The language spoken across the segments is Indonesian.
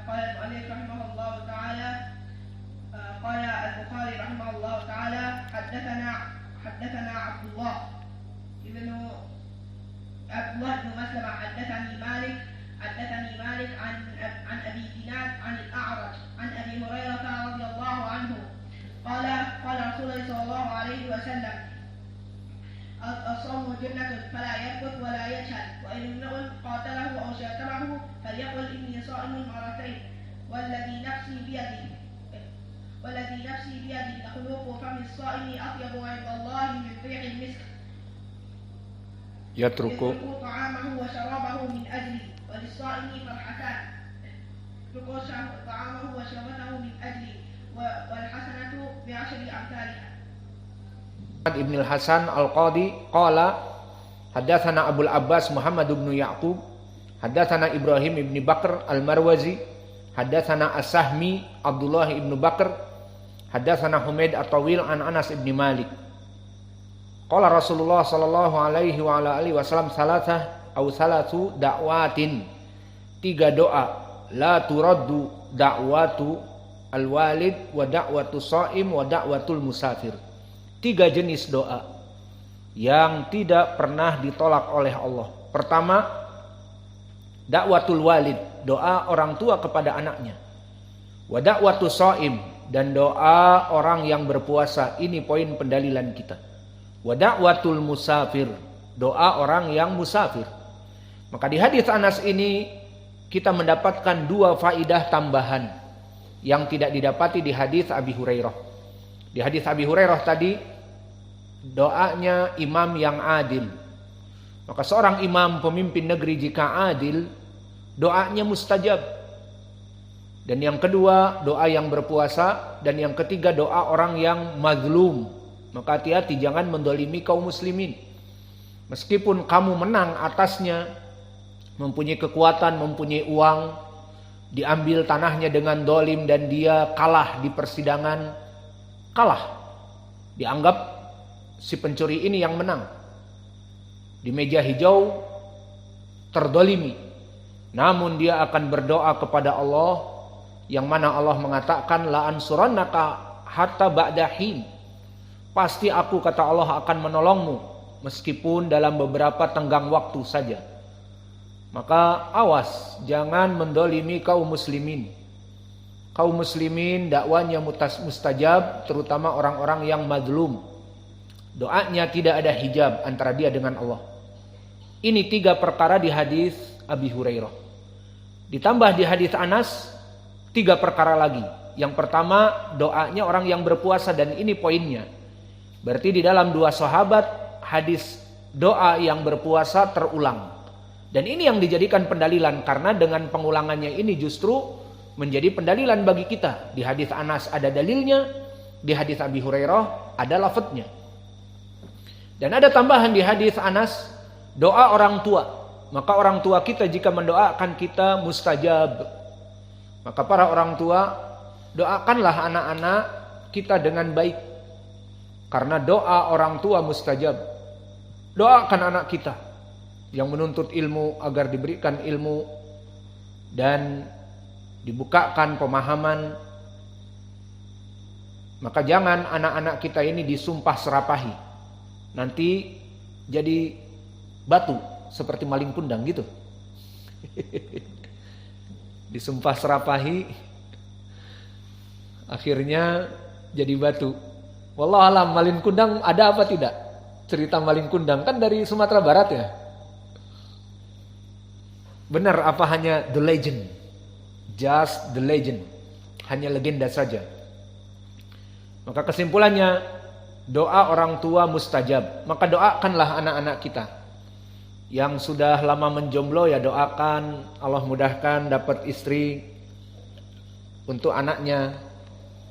قال المؤلف رحمه الله تعالى قال البخاري رحمه الله تعالى حدثنا عبد الله بن مسلمة حدثني مالك عن أبي دينار عن الأعرج عن أبي هريرة رضي الله عنه قال رسول الله صلى الله عليه وسلم الصوم جنة فلا يرفث ولا يجهل وإن امرؤ قاتله أو شاتمه فليقل إني صائم مرتين والذي نفسي بيدي لخلوق فم الصائم أطيب عند الله من ريح المسك يترك طعامه وشرابه من أجلي وللصائم فرحتان يترك طعامه وشرابه من أجلي والحسنة بعشر أمثالها. Ibn al-Hasan al-Qadi qala haddatsana Abul Abbas Muhammad ibn Ya'qub haddatsana Ibrahim ibn Bakr al-Marwazi haddatsana As-Sahmi Abdullah ibn Bakr haddatsana Humaid at-Tawil an Anas ibn Malik qala Rasulullah sallallahu alaihi wa ala alihi wasallam salatu da'watin, 3 doa, la turaddu da'watu al-walid wa da'watu sha'im wa da'watul musafir. 3 jenis doa yang tidak pernah ditolak oleh Allah. Pertama, da'watul walid, doa orang tua kepada anaknya. Wa da'watul sha'im, dan doa orang yang berpuasa. Ini poin pendalilan kita. Wa da'watul musafir, doa orang yang musafir. Maka di hadis Anas ini kita mendapatkan 2 faidah tambahan yang tidak didapati di hadis Abi Hurairah. Di hadis Abi Hurairah tadi doanya imam yang adil. Maka seorang imam pemimpin negeri jika adil, doanya mustajab. Dan yang kedua, doa yang berpuasa. Dan yang ketiga, doa orang yang mazlum. Maka hati-hati jangan mendolimi kaum muslimin. Meskipun kamu menang atasnya, mempunyai kekuatan, mempunyai uang, diambil tanahnya dengan dolim dan dia kalah di persidangan, kalah. Dianggap si pencuri ini yang menang. Di meja hijau terdolimi. Namun dia akan berdoa kepada Allah, yang mana Allah mengatakan la ansurannaka hatta ba'dahin. Pasti aku, kata Allah, akan menolongmu meskipun dalam beberapa tenggang waktu saja. Maka awas, jangan mendolimi kaum muslimin. Kaum muslimin dakwanya mustajab, terutama orang-orang yang mazlum. Doanya tidak ada hijab antara dia dengan Allah. Ini 3 perkara di hadis Abi Hurairah. Ditambah di hadis Anas 3 perkara lagi. Yang pertama, doanya orang yang berpuasa, dan ini poinnya. Berarti di dalam 2 sahabat hadis doa yang berpuasa terulang. Dan ini yang dijadikan pendalilan, karena dengan pengulangannya ini justru menjadi pendalilan bagi kita. Di hadis Anas ada dalilnya, di hadis Abi Hurairah ada lafadznya. Dan ada tambahan di hadis Anas, doa orang tua. Maka orang tua kita jika mendoakan kita mustajab. Maka para orang tua, doakanlah anak-anak kita dengan baik. Karena doa orang tua mustajab. Doakan anak kita yang menuntut ilmu agar diberikan ilmu dan dibukakan pemahaman. Maka jangan anak-anak kita ini disumpah serapahi. Nanti jadi batu seperti maling kundang gitu. Disumpah serapahi, akhirnya jadi batu. Wallahualam, maling kundang ada apa tidak? Cerita maling kundang kan dari Sumatera Barat ya. Benar apa hanya the legend? Just the legend. Hanya legenda saja. Maka kesimpulannya, doa orang tua mustajab. Maka doakanlah anak-anak kita. Yang sudah lama menjomblo ya doakan Allah mudahkan dapat istri untuk anaknya,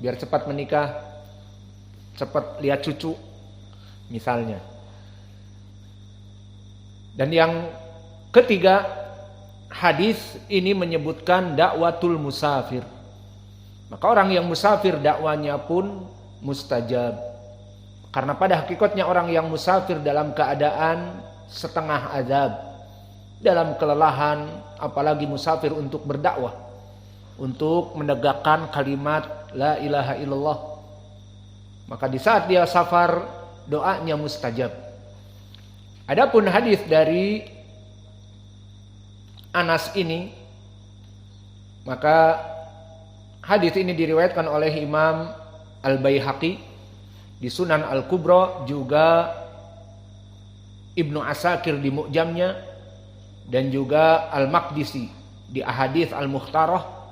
biar cepat menikah, cepat lihat cucu misalnya. Dan yang ketiga, hadis ini menyebutkan dakwatul musafir. Maka orang yang musafir dakwanya pun mustajab. Karena pada hakikatnya orang yang musafir dalam keadaan setengah azab, dalam kelelahan, apalagi musafir untuk berdakwah. untuk menegakkan kalimat la ilaha illallah. Maka di saat dia safar, doanya mustajab. Adapun hadis dari Anas ini, maka hadis ini diriwayatkan oleh Imam Al-Baihaqi di Sunan Al-Kubra, juga Ibnu Asakir di Mu'jamnya, dan juga Al-Maqdisi di Ahadits Al-Mukhtarah,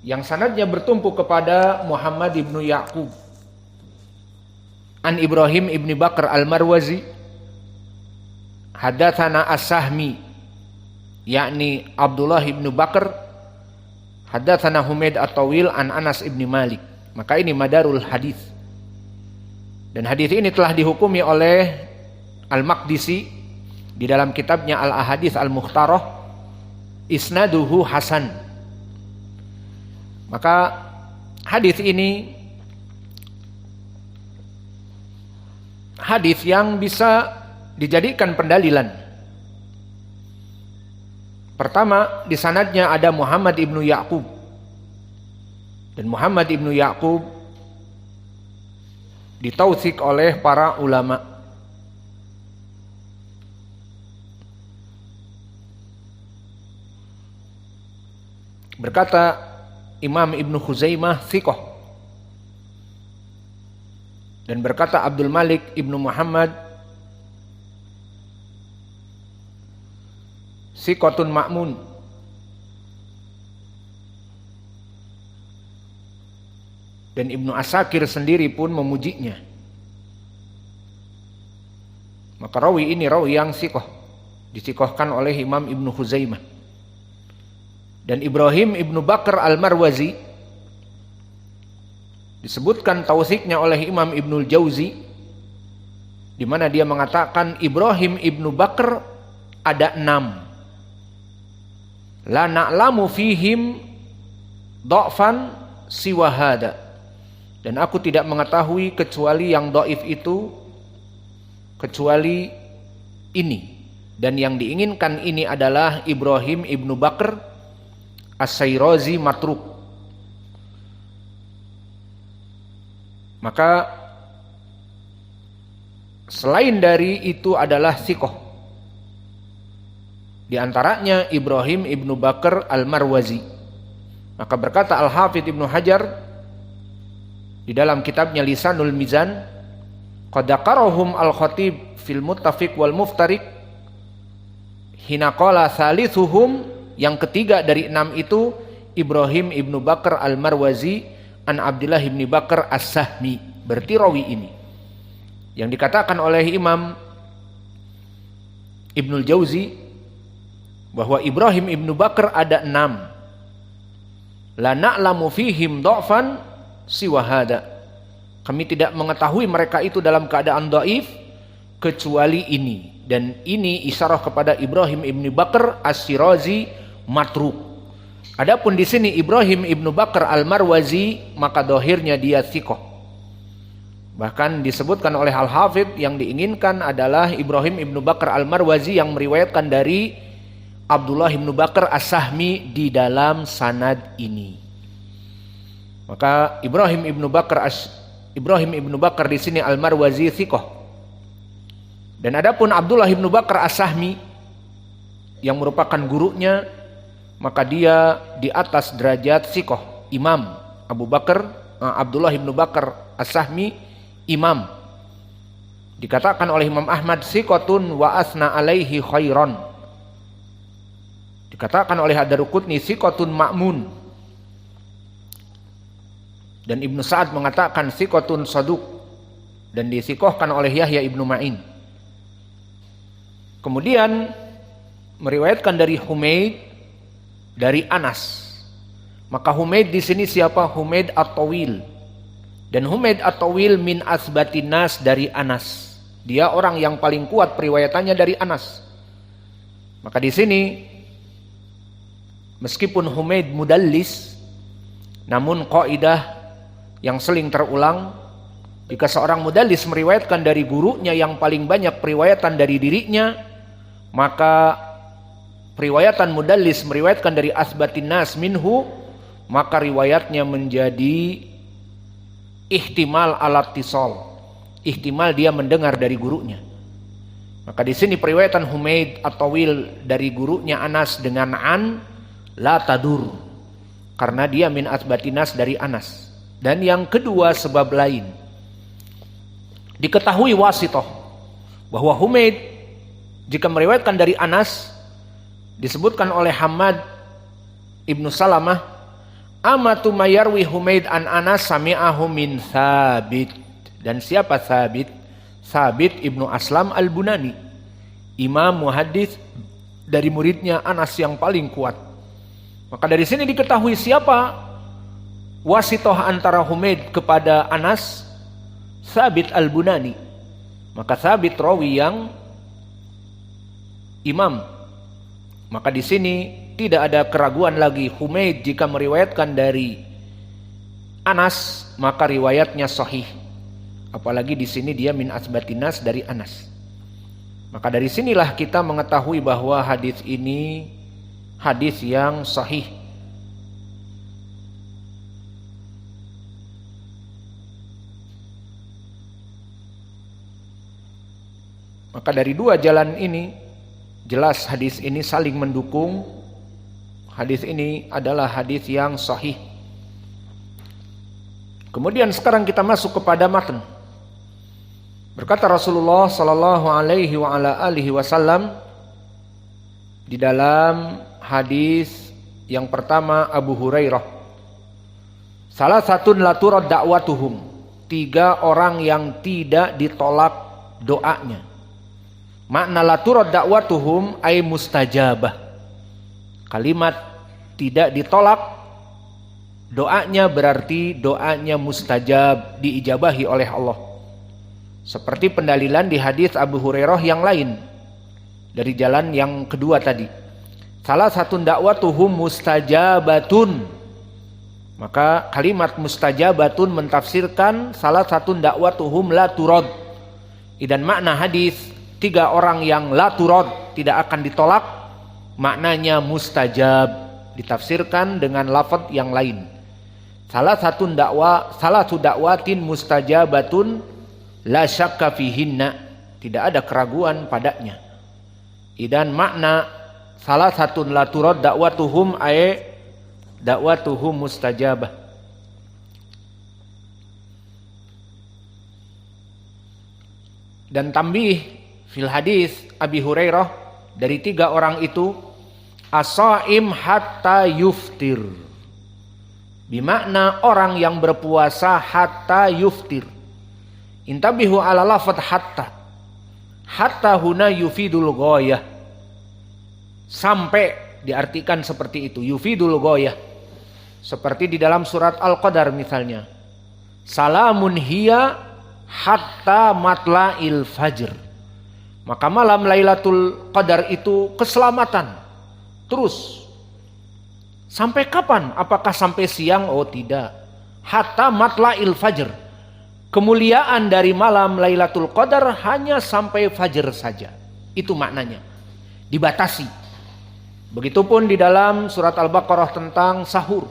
yang sanadnya bertumpu kepada Muhammad ibnu Ya'qub an Ibrahim ibni Bakr Al-Marwazi hadatsana As-Sahmi yakni Abdullah ibnu Bakr hadatsana Humaid At-Tawil an Anas ibni Malik. Maka ini madarul hadis. Dan hadis ini telah dihukumi oleh Al-Maqdisi di dalam kitabnya Al-Ahadits Al-Mukhtarah isnaduhu hasan. Maka hadis ini hadis yang bisa dijadikan pendalilan. Pertama, di sanadnya ada Muhammad ibnu Ya'qub. Dan Muhammad ibnu Ya'qub ditautsik oleh para ulama. Berkata Imam Ibnu Khuzaimah thiqah. Dan berkata Abdul Malik Ibnu Muhammad thiqatun ma'mun. Dan Ibnu Asakir sendiri pun memujinya. Maka rawi ini rawi yang thiqah, dithiqahkan oleh Imam Ibnu Khuzaimah. Dan Ibrahim ibnu Bakr Al-Marwazi disebutkan tausiknya oleh Imam Ibnul Jauzi, di mana dia mengatakan Ibrahim ibnu Bakr ada 6. La na'lamu fihim dha'fan siwa hada. Dan aku tidak mengetahui kecuali yang dhaif itu kecuali ini. Dan yang diinginkan ini adalah Ibrahim ibnu Bakr As-Sayrazi matruk. Maka selain dari itu adalah thiqah. Di antaranya Ibrahim ibnu Bakr Al-Marwazi. Maka berkata Al-Hafidz Ibnu Hajar di dalam kitabnya Lisanul Mizan, qad dzakarahu Al-Khatib fil Muttafiq wal Muftariq hina qala thalithuhum. Yang ketiga dari 6 itu Ibrahim ibnu Bakr Al-Marwazi an Abdullah ibni Bakr As-Sahmi. Berarti rawi ini yang dikatakan oleh Imam Ibnul Jauzi bahwa Ibrahim ibnu Bakr ada 6. La na'lamu fihim dha'fan siwa hada. Kami tidak mengetahui mereka itu dalam keadaan dhaif kecuali ini. Dan ini isyarah kepada Ibrahim ibnu Bakr As-Sirazi matruk. Adapun di sini Ibrahim ibnu Bakr Al-Marwazi, maka dohirnya dia thiqah. Bahkan disebutkan oleh Al-Hafidz yang diinginkan adalah Ibrahim ibnu Bakr Al-Marwazi yang meriwayatkan dari Abdullah ibnu Bakr As-Sahmi di dalam sanad ini. Maka Ibrahim ibnu Bakr di sini Al-Marwazi thiqah. Dan adapun Abdullah ibnu Bakr As-Sahmi yang merupakan gurunya, maka dia di atas derajat thiqah. Imam Abdullah ibnu Bakr As-Sahmi imam. Dikatakan oleh Imam Ahmad thiqatun wa asna alaihi khairan. Dikatakan oleh Ad-Daruqutni thiqatun ma'mun. Dan Ibnu Sa'ad mengatakan thiqatun saduq, dan dithiqahkan oleh Yahya ibnu Ma'in. Kemudian meriwayatkan dari Humaid dari Anas. Maka Humaid di sini siapa? Humaid At-Tawil. Dan Humaid At-Tawil min asbatin nas dari Anas. Dia orang yang paling kuat periwayatannya dari Anas. Maka di sini meskipun Humaid mudallis, namun kaidah yang sering terulang, jika seorang mudallis meriwayatkan dari gurunya yang paling banyak periwayatan dari dirinya, maka periwayatan mudallis meriwayatkan dari asbatin nas minhu maka riwayatnya menjadi ihtimal alat tisol, ihtimal dia mendengar dari gurunya. Maka di sini periwayatan Humaid at-Tawil dari gurunya Anas dengan an la tadur, karena dia min asbatinas dari Anas. Dan yang kedua sebab lain, diketahui wasitoh bahwa Humaid jika meriwayatkan dari Anas disebutkan oleh Hamad ibnu Salamah, amatu mayarwi Humaid an Anas sami'ahu min Thabit. Dan siapa Thabit? Thabit ibnu Aslam al-Bunani, imam muhaddits dari muridnya Anas yang paling kuat. Maka dari sini diketahui siapa wasitoh antara Humaid kepada Anas, Thabit al-Bunani. Maka Thabit rawi yang imam. Maka di sini tidak ada keraguan lagi, Humaid jika meriwayatkan dari Anas maka riwayatnya sahih. Apalagi di sini dia min asbatinas dari Anas. Maka dari sinilah kita mengetahui bahwa hadis ini hadis yang sahih. Maka dari dua jalan ini jelas hadis ini saling mendukung. Hadis ini adalah hadis yang sahih. Kemudian sekarang kita masuk kepada matan. Berkata Rasulullah sallallahu alaihi wa ala alihi wasallam di dalam hadis yang pertama Abu Hurairah, salah satu la turad da'watuhum, 3 orang yang tidak ditolak doanya. Makna la turad da'watuhum ay mustajabah. Kalimat tidak ditolak doanya berarti doanya mustajab, diijabahi oleh Allah. Seperti pendalilan di hadis Abu Hurairah yang lain dari jalan yang kedua tadi. Salah satu dakwatuhum mustajabatun. Maka kalimat mustajabatun mentafsirkan salah satu dakwatuhum la turad. Dan makna hadis 3 orang yang la turad tidak akan ditolak, maknanya mustajab, ditafsirkan dengan lafaz yang lain. Salah satu dakwatin mustajabatun la syakka fihinna, tidak ada keraguan padanya. Dan makna salah satu la turad dakwatuhum ay dakwatuhum mustajabah. Dan tambih fil hadis Abi Hurairah dari 3 orang itu, as-shaim hatta yuftir, bimakna orang yang berpuasa hatta yuftir. Intabihu ala lafad hatta huna yufidul ghayah, sampai diartikan seperti itu, yufidul ghayah. Seperti di dalam surat Al-Qadar misalnya, salamun hiya hatta matla'il fajr. Maka malam Lailatul Qadar itu keselamatan terus. Sampai kapan? Apakah sampai siang? Oh tidak. Hatta matla'il fajr. Kemuliaan dari malam Lailatul Qadar hanya sampai fajr saja. Itu maknanya. Dibatasi. Begitupun di dalam surat Al-Baqarah tentang sahur.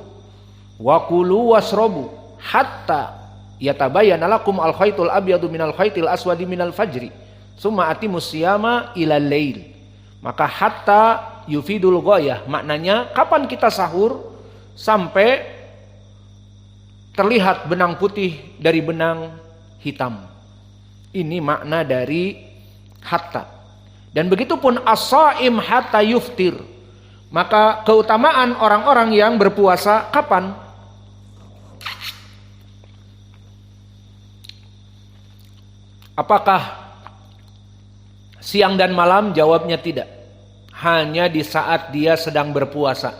Wa kulu wasrobu hatta yatabayyana lakum al-khaytul abyadu minal khaytil aswadi minal fajri. Summa atimus siyama ilal lail. Maka hatta yufidul ghayah, maknanya kapan kita sahur sampai terlihat benang putih dari benang hitam. Ini makna dari hatta. Dan begitupun as-shaim hatta yuftir. Maka keutamaan orang-orang yang berpuasa kapan? Apakah siang dan malam? Jawabnya tidak. Hanya di saat dia sedang berpuasa.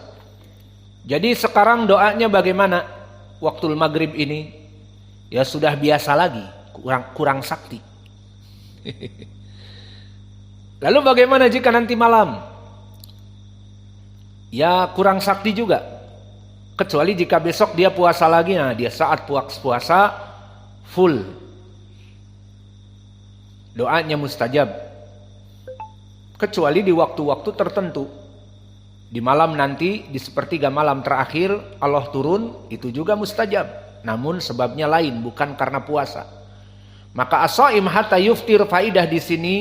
Jadi sekarang doanya bagaimana? Waktu maghrib ini ya sudah biasa lagi, kurang sakti. Lalu bagaimana jika nanti malam? Ya kurang sakti juga. Kecuali jika besok dia puasa lagi, nah dia saat puasa full. Doanya mustajab. Kecuali di waktu-waktu tertentu. Di malam nanti, di sepertiga malam terakhir Allah turun, itu juga mustajab. Namun sebabnya lain, bukan karena puasa. Maka as-shaim hatta yuftir, faidah di sini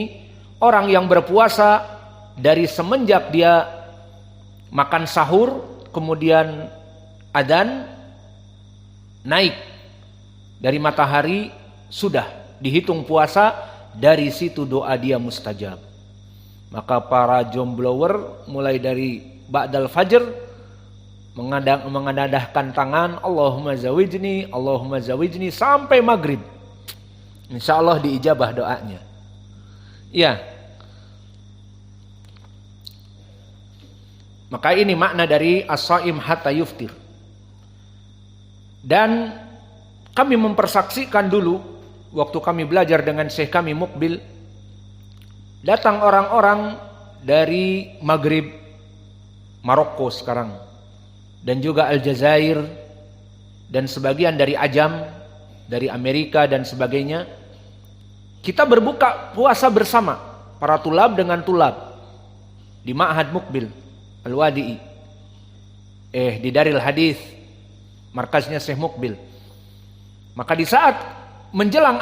orang yang berpuasa dari semenjak dia makan sahur, kemudian adzan naik dari matahari, sudah dihitung puasa, dari situ doa dia mustajab. Maka para jomblower mulai dari ba'dal fajr mengadahkan tangan, Allahumma zawijni sampai maghrib. Insya Allah diijabah doanya. Ya. Maka ini makna dari as-shaim hatta yuftir. Dan kami mempersaksikan dulu waktu kami belajar dengan Syekh kami Mukbil, datang orang-orang dari Maghrib, Maroko sekarang, dan juga Aljazair, dan sebagian dari Ajam, dari Amerika dan sebagainya. Kita berbuka puasa bersama, para tulab dengan tulab, di Ma'had Mukbil Al-Wadi'i, di Daril Hadis, markaznya Syekh Mukbil. Maka di saat menjelang